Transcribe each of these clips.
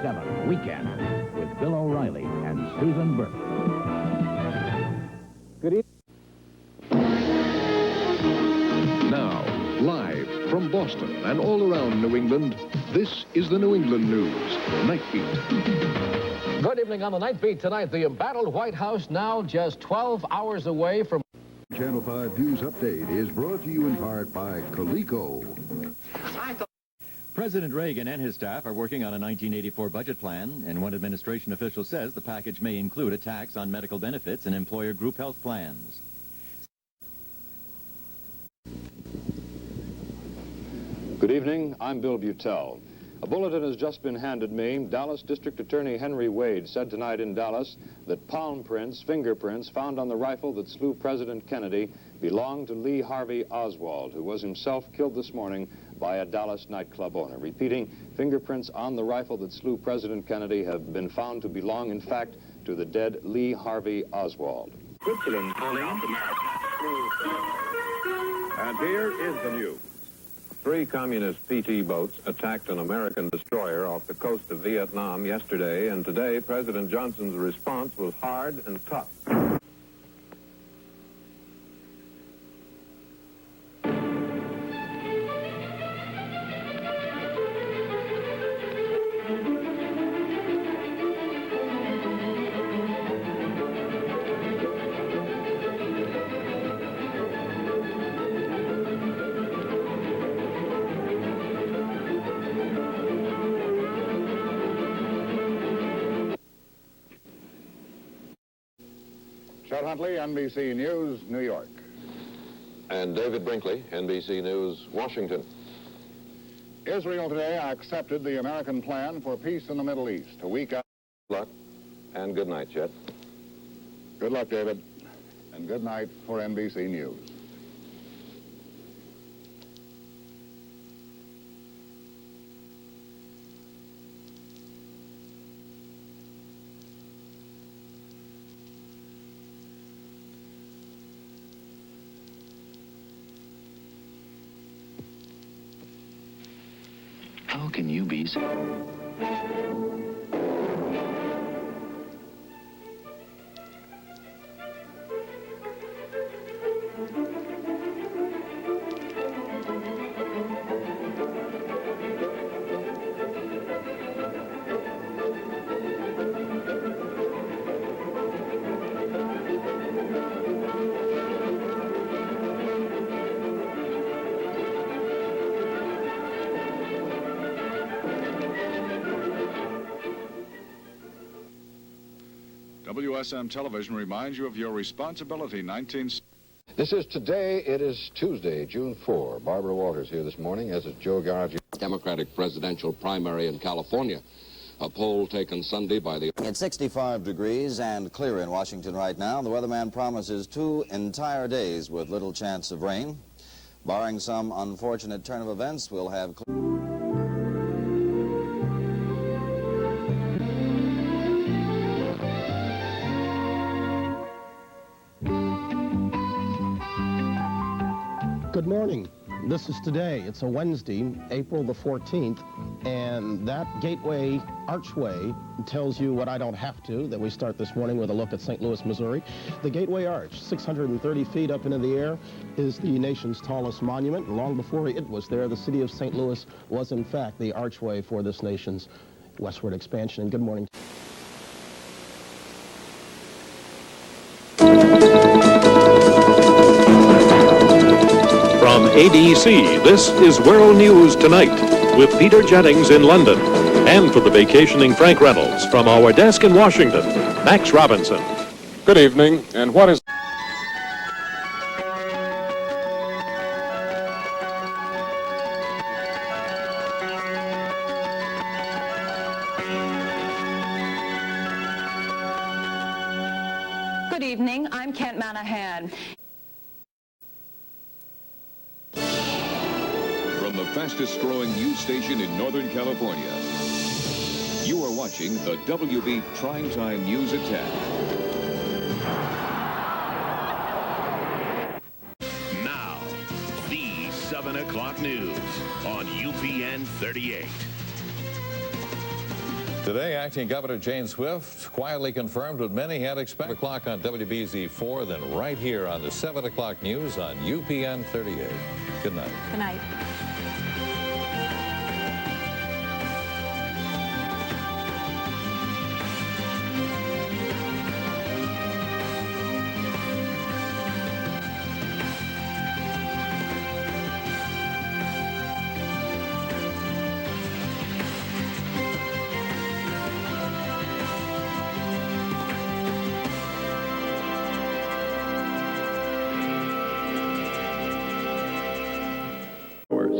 7 Weekend with Bill O'Reilly and Susan Burke. Good evening. Now, live from Boston and all around New England, this is the New England News, Nightbeat. Good evening on the Night Beat tonight. The embattled White House now just 12 hours away from... Channel 5 News Update is brought to you in part by Coleco. President Reagan and his staff are working on a 1984 budget plan, and one administration official says the package may include a tax on medical benefits and employer group health plans. Good evening, I'm Bill Butel. A bulletin has just been handed me. Dallas District Attorney Henry Wade said tonight in Dallas that palm prints, fingerprints, found on the rifle that slew President Kennedy belonged to Lee Harvey Oswald, who was himself killed this morning by a Dallas nightclub owner. Repeating, fingerprints on the rifle that slew President Kennedy have been found to belong, in fact, to the dead Lee Harvey Oswald. Switzerland pulling South America. And here is the news. 3 communist PT boats attacked an American destroyer off the coast of Vietnam yesterday, and today President Johnson's response was hard and tough. Huntley, NBC News, New York. And David Brinkley, NBC News, Washington. Israel today accepted the American plan for peace in the Middle East. A week out. Good luck and good night, Chet. Good luck, David. And good night for NBC News. How can you be so... WSM Television reminds you of your responsibility. This is Today. It is Tuesday, June 4. Barbara Walters here this morning, as is Joe Garage. Democratic presidential primary in California. A poll taken Sunday by the... It's 65 degrees and clear in Washington right now. The weatherman promises 2 entire days with little chance of rain. Barring some unfortunate turn of events, we'll have... Good morning. This is Today. It's a Wednesday, April the 14th, and that gateway archway tells you what I don't have to, that we start this morning with a look at St. Louis, Missouri. The Gateway Arch, 630 feet up into the air, is the nation's tallest monument. And long before it was there, the city of St. Louis was, in fact, the archway for this nation's westward expansion. And good morning. From ABC, this is World News Tonight with Peter Jennings in London. And for the vacationing Frank Reynolds from our desk in Washington, Max Robinson. Good evening, and what is... Good evening, I'm Kent Manahan. From the fastest growing news station in Northern California, you are watching the WB Primetime News at 10. Now, the 7 o'clock news on UPN 38. Today, Acting Governor Jane Swift quietly confirmed what many had expected. O'clock on WBZ-4, then right here on the 7 o'clock news on UPN 38. Good night. Good night.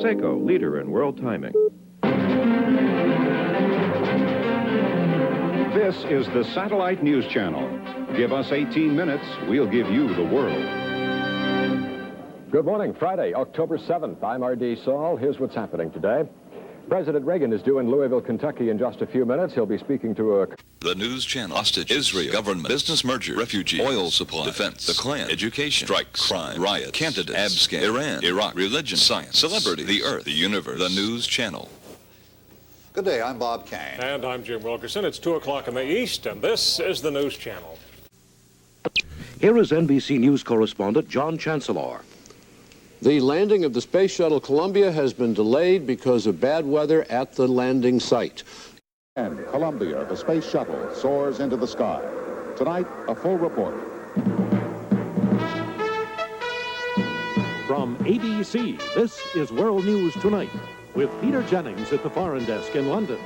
Seiko, leader in world timing. This is the Satellite News Channel. Give us 18 minutes, we'll give you the world. Good morning, Friday, October 7th. I'm R.D. Saul. Here's what's happening today. President Reagan is due in Louisville, Kentucky in just a few minutes. He'll be speaking to a... The News Channel. Hostage. Israel. Government. Business merger. Refugee. Oil supply. Defense. The Klan. Education. Strikes. Crime. Riot. Candidates. Abscam. Iran. Iraq. Religion. Science. Celebrity. The Earth. The Universe. The News Channel. Good day, I'm Bob Kane. And I'm Jim Wilkerson. It's 2 o'clock in the East, and this is the News Channel. Here is NBC News correspondent John Chancellor. The landing of the Space Shuttle Columbia has been delayed because of bad weather at the landing site. And Columbia, the space shuttle, soars into the sky. Tonight, a full report. From ABC, this is World News Tonight, with Peter Jennings at the foreign desk in London.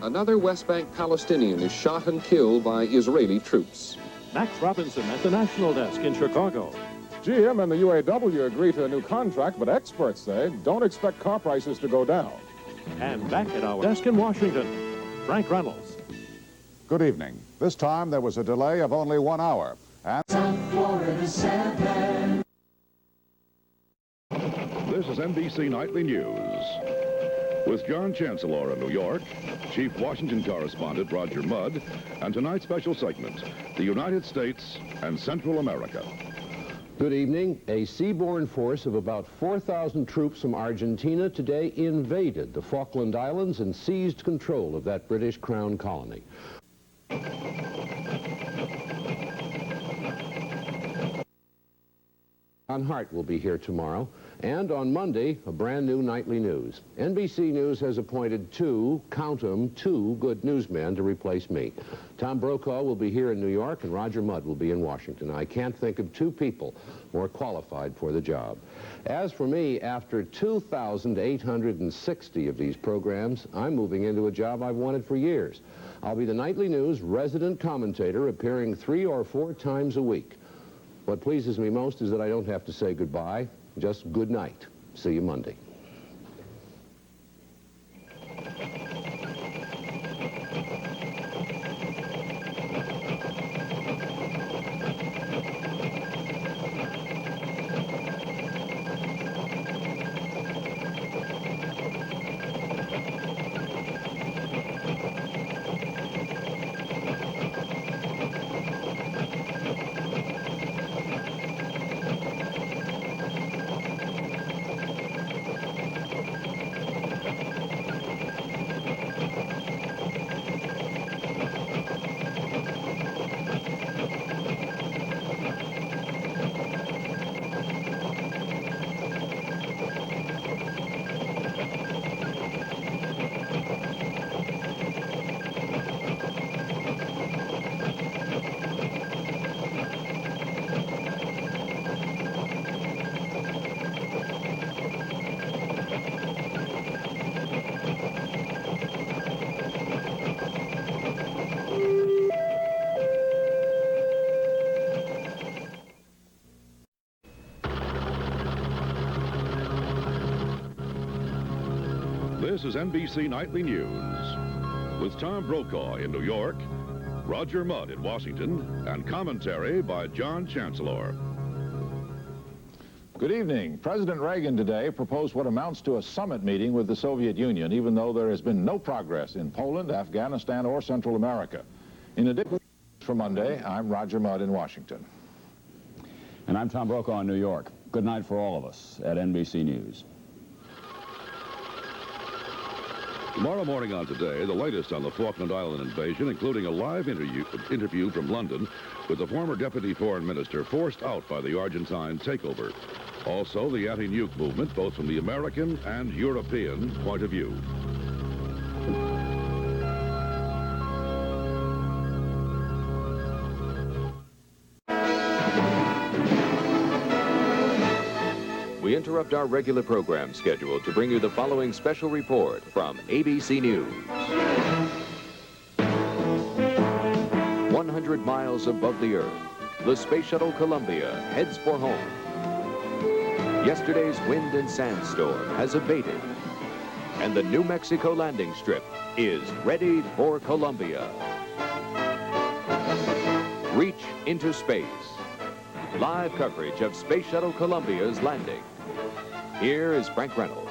Another West Bank Palestinian is shot and killed by Israeli troops. Max Robinson at the national desk in Chicago. GM and the UAW agree to a new contract, but experts say don't expect car prices to go down. And back at our desk in Washington, Frank Reynolds. Good evening. This time there was a delay of only 1 hour. And This is NBC Nightly News. With John Chancellor in New York, Chief Washington Correspondent Roger Mudd, and tonight's special segment, the United States and Central America. Good evening. A seaborne force of about 4,000 troops from Argentina today invaded the Falkland Islands and seized control of that British Crown colony. John Hart will be here tomorrow, and on Monday, a brand new nightly news. NBC News has appointed two good newsmen to replace me. Tom Brokaw will be here in New York, and Roger Mudd will be in Washington. I can't think of two people more qualified for the job. As for me, after 2,860 of these programs, I'm moving into a job I've wanted for years. I'll be the nightly news resident commentator, appearing 3 or 4 times a week. What pleases me most is that I don't have to say goodbye, just good night. See you Monday. This is NBC Nightly News. With Tom Brokaw in New York, Roger Mudd in Washington, and commentary by John Chancellor. Good evening. President Reagan today proposed what amounts to a summit meeting with the Soviet Union, even though there has been no progress in Poland, Afghanistan, or Central America. In addition, for Monday, I'm Roger Mudd in Washington. And I'm Tom Brokaw in New York. Good night for all of us at NBC News. Tomorrow morning on Today, the latest on the Falkland Island invasion, including a live interview from London with the former Deputy Foreign Minister forced out by the Argentine takeover. Also, the anti-nuke movement, both from the American and European point of view. We interrupt our regular program schedule to bring you the following special report from ABC News. 100 miles above the Earth, the Space Shuttle Columbia heads for home. Yesterday's wind and sandstorm has abated, and the New Mexico landing strip is ready for Columbia. Reach into space. Live coverage of Space Shuttle Columbia's landing. Here is Frank Reynolds.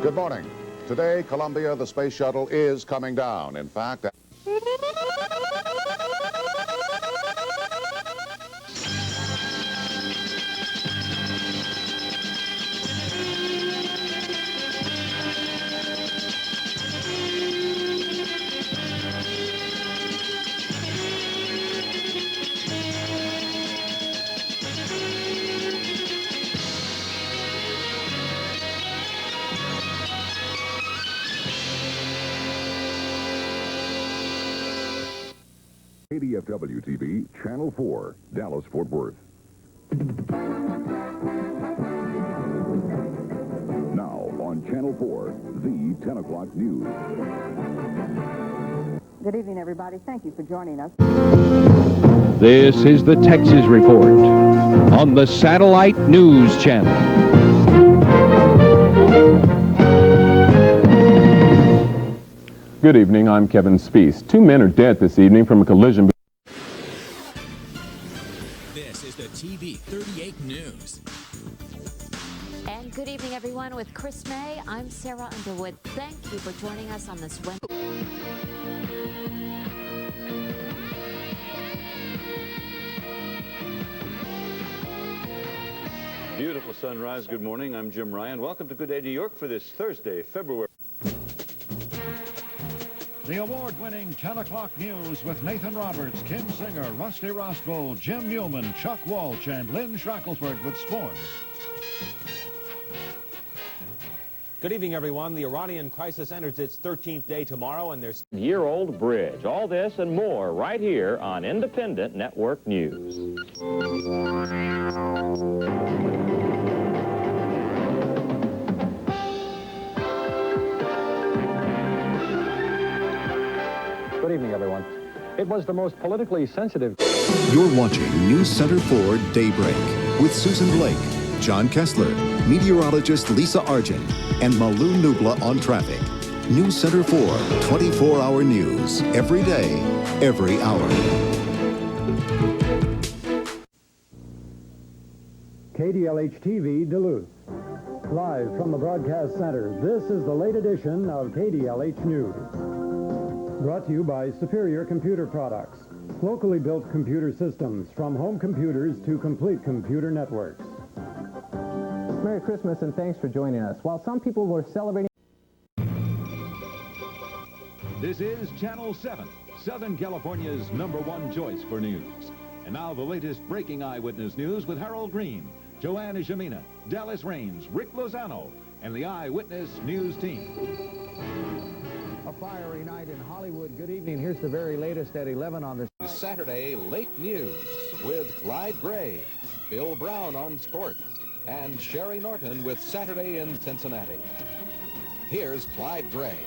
Good morning. Today, Columbia, the space shuttle, is coming down. In fact, KBWB-TV, Channel 4, Dallas-Fort Worth. Now on Channel 4, the 10 o'clock news. Good evening, everybody. Thank you for joining us. This is the Texas Report on the Satellite News Channel. Good evening, I'm Kevin Speece. 2 men are dead this evening from a collision. This is the TV 38 News. And good evening, everyone. With Chris May, I'm Sarah Underwood. Thank you for joining us on this Wednesday. Beautiful sunrise. Good morning. I'm Jim Ryan. Welcome to Good Day New York for this Thursday, February. The award-winning 10 o'clock news with Nathan Roberts, Kim Singer, Rusty Roscoe, Jim Newman, Chuck Walsh, and Lynn Shackelford with sports. Good evening, everyone. The Iranian crisis enters its 13th day tomorrow, and there's year-old bridge. All this and more right here on Independent Network News. Good evening, everyone. It was the most politically sensitive. You're watching News Center 4 Daybreak with Susan Blake, John Kessler, meteorologist Lisa Argent, and Malu Nubla on traffic. News Center 4, 24-hour news, every day, every hour. KDLH-TV Duluth. Live from the broadcast center, this is the late edition of KDLH News. Brought to you by Superior Computer Products. Locally built computer systems, from home computers to complete computer networks. Merry Christmas and thanks for joining us. While some people were celebrating... This is Channel 7, Southern California's #1 choice for news. And now the latest breaking eyewitness news with Harold Green, Joanna Jamina, Dallas Raines, Rick Lozano, and the Eyewitness News team. A fiery night in Hollywood. Good evening. Here's the very latest at 11 on this Saturday Late News with Clyde Gray, Bill Brown on sports, and Sherry Norton with Saturday in Cincinnati. Here's Clyde Gray.